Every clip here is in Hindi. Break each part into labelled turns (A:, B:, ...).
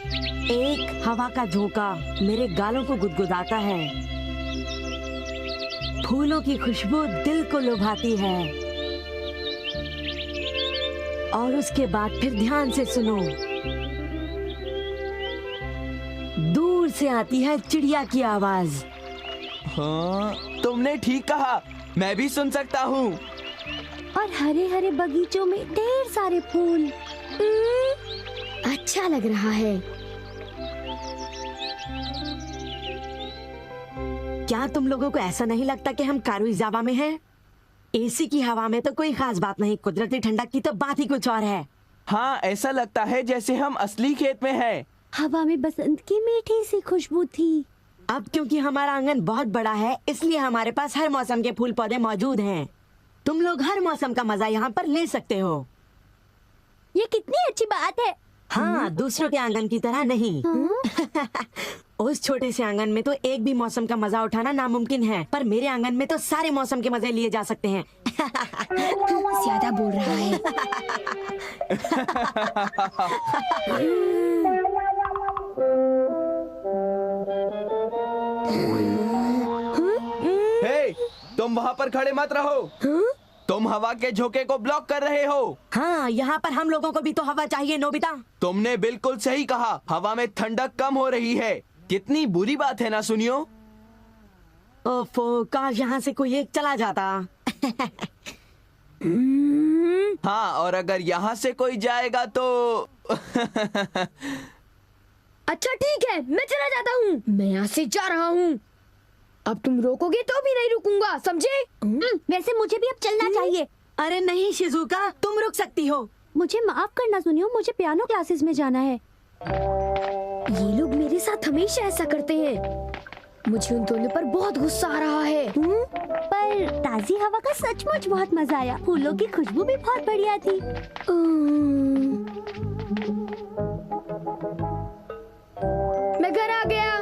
A: एक हवा का झोंका मेरे गालों को गुदगुदाता है। फूलों की खुशबू दिल को लुभाती है। और उसके बाद फिर ध्यान से सुनो, दूर से आती है चिड़िया की आवाज।
B: हाँ, तुमने ठीक कहा, मैं भी सुन सकता हूँ।
C: और हरे हरे बगीचों में ढेर सारे फूल। अच्छा लग रहा है।
A: क्या तुम लोगों को ऐसा नहीं लगता कि हम कारुइजावा में हैं? एसी की हवा में तो कोई खास बात नहीं, कुदरती ठंडक की तो बात ही कुछ और है।
B: हाँ, ऐसा लगता है जैसे हम असली खेत में हैं।
C: हवा में बसंत की मीठी सी खुशबू थी।
A: अब क्योंकि हमारा आंगन बहुत बड़ा है, इसलिए हमारे पास हर मौसम के फूल पौधे मौजूद हैं। तुम लोग हर मौसम का मजा यहाँ पर ले सकते हो।
C: ये कितनी अच्छी बात है।
A: हाँ, दूसरों के आंगन की तरह नहीं। उस छोटे से आंगन में तो एक भी मौसम का मजा उठाना नामुमकिन है, पर मेरे आंगन में तो सारे मौसम के मजे लिए जा सकते हैं।
C: ज्यादा बोल रहा है।
B: हे, तुम वहाँ पर खड़े मत रहो। तुम हवा के झोंके को ब्लॉक कर रहे हो।
A: हाँ, यहाँ पर हम लोगों को भी तो हवा चाहिए नोबिता।
B: तुमने बिल्कुल सही कहा, हवा में ठंडक कम हो रही है। कितनी बुरी बात है ना, सुनियो।
A: ओफो, काश यहाँ से कोई एक चला जाता।
B: हाँ, और अगर यहाँ से कोई जाएगा तो
C: अच्छा ठीक है, मैं चला जाता हूँ। मैं यहाँ से जा रहा हूँ। अब तुम रोकोगे तो भी नहीं रुकूंगा, समझे? वैसे मुझे भी अब चलना चाहिए।
A: अरे नहीं शिजुका, तुम रुक सकती हो।
C: मुझे माफ करना सुनियो, मुझे पियानो क्लासेस में जाना है। ये लोग मेरे साथ हमेशा ऐसा करते हैं। मुझे उन दोनों पर बहुत गुस्सा आ रहा है। पर ताजी हवा का सचमुच बहुत मजा आया। फूलों की खुशबू भी बहुत बढ़िया थी। मैं घर आ गया।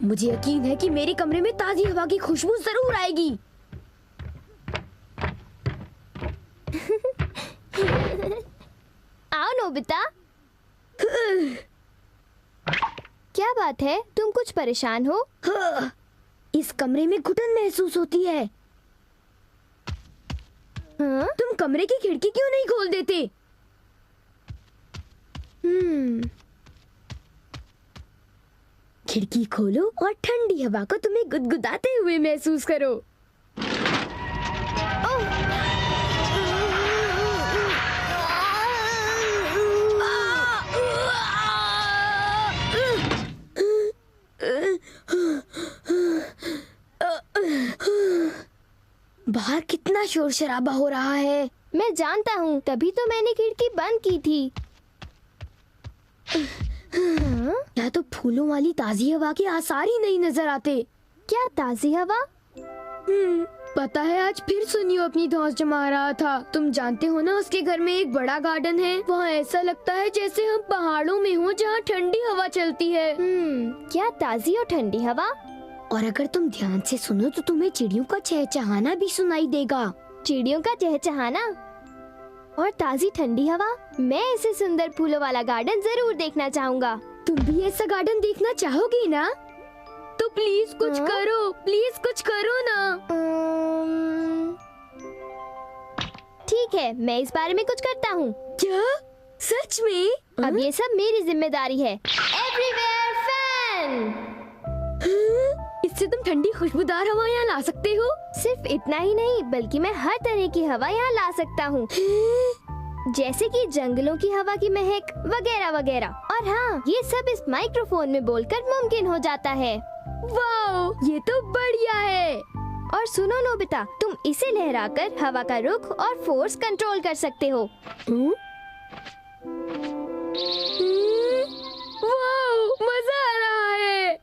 C: मुझे यकीन है कि मेरे कमरे में ताजी हवा की खुशबू जरूर आएगी।
D: आओ नोबिता। क्या बात है, तुम कुछ परेशान हो?
C: इस कमरे में घुटन महसूस होती है।
D: हाँ?
C: तुम कमरे की खिड़की क्यों नहीं खोल देते? खिड़की खोलो और ठंडी हवा को तुम्हें गुदगुदाते हुए महसूस करो। बाहर कितना शोर शराबा हो रहा है।
D: मैं जानता हूँ, तभी तो मैंने खिड़की बंद की थी।
C: यहाँ तो फूलों वाली ताजी हवा के आसार ही नहीं नजर आते।
D: क्या ताजी हवा?
C: पता है, आज फिर सुनियो अपनी धौंस जमा रहा था। तुम जानते हो ना, उसके घर में एक बड़ा गार्डन है। वहाँ ऐसा लगता है जैसे हम पहाड़ों में हो, जहाँ ठंडी हवा चलती है।
D: क्या ताजी और ठंडी हवा?
C: और अगर तुम ध्यान से सुनो तो तुम्हें चिड़ियों का चहचहाना भी सुनाई देगा।
D: चिड़ियों का चहचहाना और ताजी ठंडी हवा। मैं ऐसे सुंदर फूलों वाला गार्डन जरूर देखना चाहूँगा।
C: तुम भी ऐसा गार्डन देखना चाहोगी ना? तो प्लीज कुछ करो, प्लीज कुछ करो ना।
D: ठीक है, मैं इस बारे में कुछ करता हूँ।
C: क्या? सच में?
D: अब ये सब मेरी जिम्मेदारी है। Everywhere fan.
C: इससे तुम ठंडी खुशबूदार हवा यहाँ ला सकते हो?
D: सिर्फ इतना ही नहीं, बल्कि मैं हर तरह की हवा यहाँ ला सकता हूँ। जैसे कि जंगलों की हवा की महक वगैरह वगैरह। और हाँ, ये सब इस माइक्रोफोन में बोलकर मुमकिन हो जाता है।
C: वाओ, ये तो बढ़िया है।
D: और सुनो नोबिता, तुम इसे लहराकर हवा का रुख और फोर्स कंट्रोल कर सकते हो।
C: वाओ, मजा आ रहा है।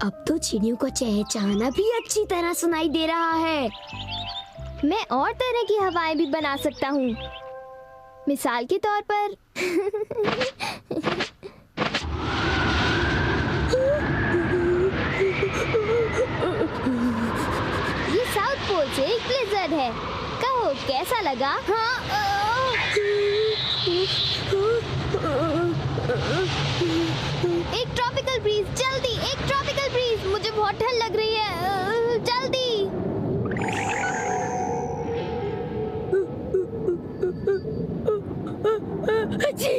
C: अब तो चिड़ियों को चहचहाना भी अच्छी तरह सुनाई दे रहा है।
D: मैं और तरह की हवाएं भी बना सकता हूँ। मिसाल के तौर पर ये साउथ पोल से एक ब्लिज़र्ड है। कहो कैसा लगा? हाँ एक ट्रॉपिकल ब्रीज, जल्दी एक ट्रॉपिकल ब्रीज, मुझे बहुत ठंड लग रही है, जल्दी।
C: अच्छी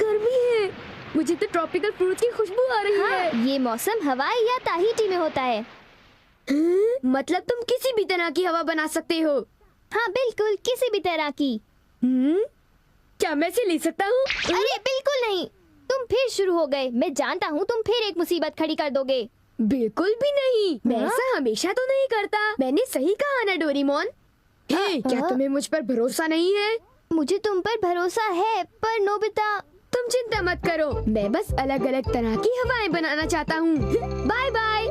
C: गर्मी है, मुझे तो ट्रॉपिकल फ्रूट की खुशबू आ रही है।
D: ये मौसम हवाई या ताहिती में होता है।
C: मतलब तुम किसी भी तरह की हवा बना सकते हो?
D: हाँ बिल्कुल, किसी भी तरह की।
C: क्या मैं इसे ले सकता हूँ?
D: अरे बिल्कुल नहीं, तुम फिर शुरू हो गए। मैं जानता हूँ तुम फिर एक मुसीबत खड़ी कर दोगे।
C: बिल्कुल भी नहीं, मैं ऐसा हमेशा तो नहीं करता। मैंने सही कहा ना डोरेमोन। हे, क्या तुम्हें मुझ पर भरोसा नहीं है?
D: मुझे तुम पर भरोसा है, पर नोबिता।
C: तुम चिंता मत करो, मैं बस अलग अलग तरह की हवाएं बनाना चाहता हूँ। Bye bye.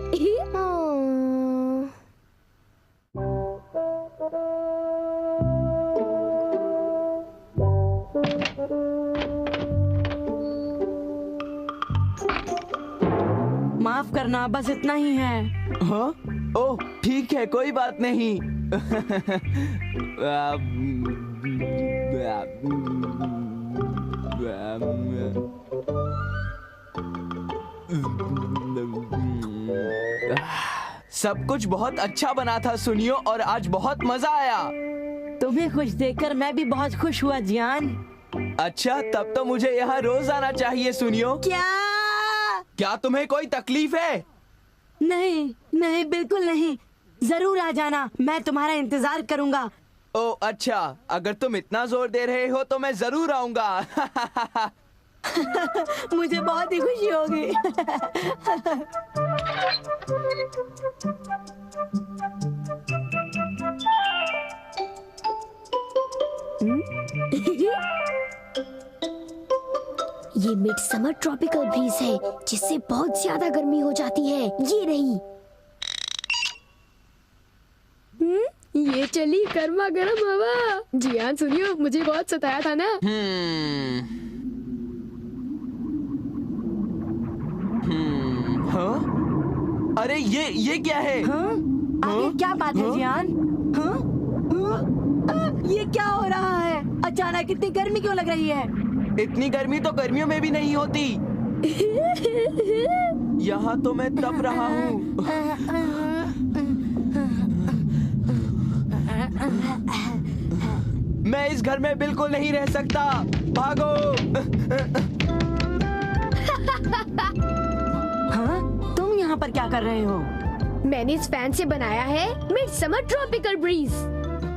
A: माफ करना, बस इतना ही है।
B: हाँ? ओह ठीक है, कोई बात नहीं। सब कुछ बहुत अच्छा बना था सुनियो, और आज बहुत मजा आया।
A: तुम्हें खुश देखकर मैं भी बहुत खुश हुआ जियान।
B: अच्छा, तब तो मुझे यहाँ रोज आना चाहिए सुनियो। क्या तुम्हें कोई तकलीफ है?
A: नहीं नहीं, बिल्कुल नहीं। जरूर आ जाना, मैं तुम्हारा इंतजार करूंगा।
B: ओह अच्छा, अगर तुम इतना जोर दे रहे हो तो मैं जरूर आऊंगा।
A: मुझे बहुत ही खुशी होगी।
C: ये मिड समर ट्रॉपिकल ब्रीज है, जिससे बहुत ज्यादा गर्मी हो जाती है। ये रही। ये चली गर्मा गर्म हवा। जियान सुनियो, मुझे बहुत सताया था ना।
B: हाँ? अरे ये क्या है?
A: हाँ? आगे क्या बात है जियान? हाँ? हाँ? ये क्या हो रहा है? अचानक इतनी गर्मी क्यों लग रही है?
B: इतनी गर्मी तो गर्मियों में भी नहीं होती। यहाँ तो मैं तप रहा हूँ। मैं इस घर में बिल्कुल नहीं रह सकता। भागो।
A: हाँ? तुम यहाँ पर क्या कर रहे हो?
C: मैंने इस फैन से बनाया है मिड समर ट्रॉपिकल ब्रीज।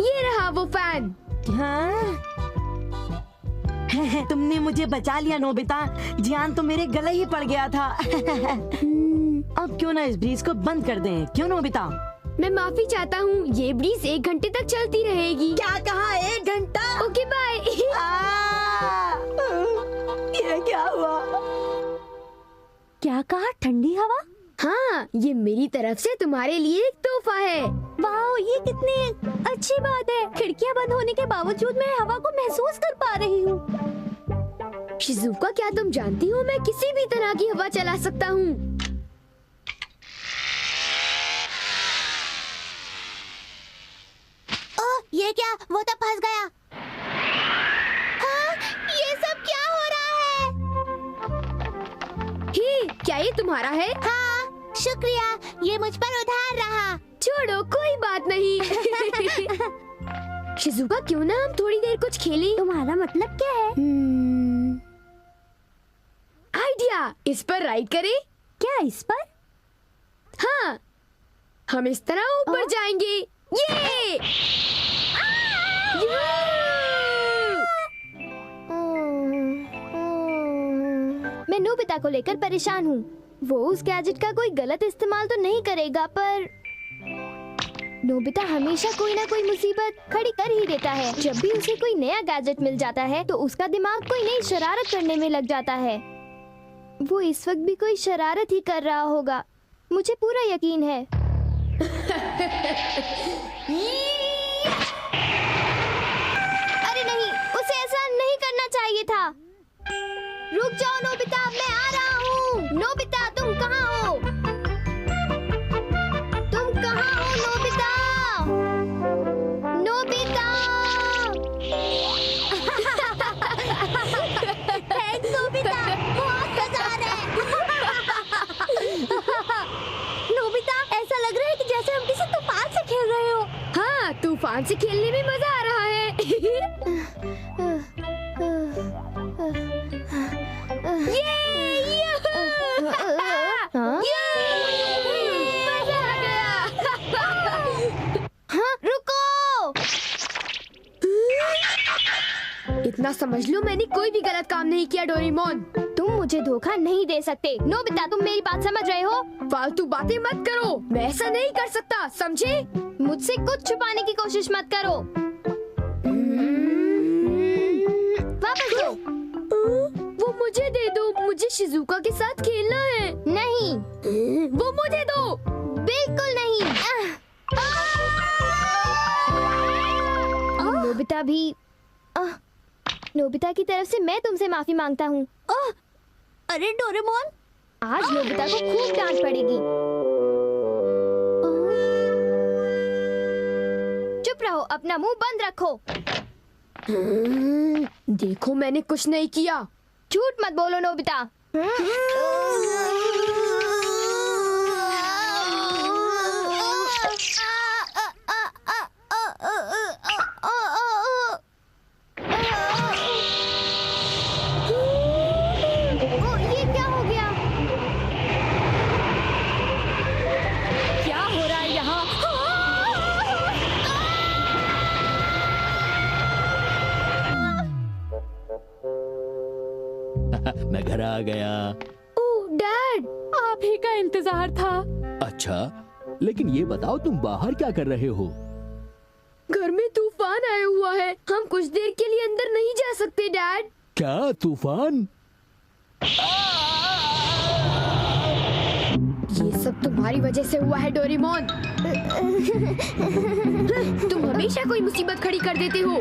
C: ये रहा वो फैन।
A: हाँ? तुमने मुझे बचा लिया नोबिता। जियान तो मेरे गले ही पड़ गया था। अब क्यों ना इस ब्रीज को बंद कर दें? क्यों नोबिता?
C: मैं माफी चाहता हूँ, ये ब्रीज 1 घंटे तक चलती रहेगी।
A: क्या कहा? 1 घंटा?
C: Okay bye.
A: ये क्या हुआ?
C: क्या कहा? ठंडी हवा? हाँ, ये मेरी तरफ से तुम्हारे लिए एक तोहफा है। वाह, ये कितनी अच्छी बात है। खिड़कियाँ बंद होने के बावजूद मैं हवा को महसूस कर पा रही हूँ। शिजुका, क्या तुम जानती हो मैं किसी भी तरह की हवा चला सकता हूँ।
D: ये क्या? वो तो फंस गया। हाँ, ये सब क्या हो रहा है?
C: हे, क्या ये तुम्हारा है?
D: हाँ, शुक्रिया, ये मुझ पर उधार रहा।
C: छोड़ो, कोई बात नहीं। शिजुका, क्यों ना हम थोड़ी देर कुछ खेलें?
D: तुम्हारा मतलब क्या है?
C: आइडिया, इस पर राइड करें?
D: क्या इस पर?
C: हाँ, हम इस तरह ऊपर जाएंगे। ये
D: मैं नोबिता को लेकर परेशान हूँ। वो उस गैजेट का कोई गलत इस्तेमाल तो नहीं करेगा, पर नोबिता हमेशा कोई ना कोई मुसीबत खड़ी कर ही देता है। जब भी उसे कोई नया गैजेट मिल जाता है तो उसका दिमाग कोई नई शरारत करने में लग जाता है। वो इस वक्त भी कोई शरारत ही कर रहा होगा, मुझे पूरा यकीन है। अरे नहीं, उसे ऐसा नहीं करना चाहिए था। रुक जाओ नोबिता, मैं आ रहा हूँ। नोबिता, तुम कहाँ हो? तुम कहाँ हो नोबिता? नोबिता!
C: तूफान से खेलने में मजा आ रहा है। मजा आ गया।
D: हाँ, रुको।
C: इतना समझ लो मैंने कोई भी गलत काम नहीं किया डोरेमोन।
D: तुम मुझे धोखा नहीं दे सकते। नोबिता, तुम मेरी बात समझ रहे हो?
C: फालतू बातें मत करो, मैं ऐसा नहीं कर सकता, समझे?
D: मुझसे कुछ छुपाने की कोशिश मत करो। वापस दो।
C: वो मुझे दे दो, मुझे शिजुका के साथ खेलना है।
D: नहीं,
C: वो मुझे दो।
D: बिल्कुल नहीं। नोबिता भी नोबिता की तरफ से मैं तुमसे माफी मांगता हूँ।
C: अरे डोरेमोन,
D: आज नोबिता को खूब डांट पड़ेगी। चुप रहो, अपना मुंह बंद रखो।
C: देखो मैंने कुछ नहीं किया।
D: झूठ मत बोलो नोबिता। ये क्या हो गया?
C: क्या हो रहा है यहाँ?
E: मैं घर आ गया।
C: ओह डैड, आप ही का इंतजार था।
E: अच्छा, लेकिन ये बताओ तुम बाहर क्या कर रहे हो?
C: घर में तूफान आया हुआ है, हम कुछ देर के लिए अंदर नहीं जा सकते डैड।
E: क्या तूफान?
C: ये सब तुम्हारी वजह से हुआ है डोरेमोन। तुम हमेशा कोई मुसीबत खड़ी कर देते हो।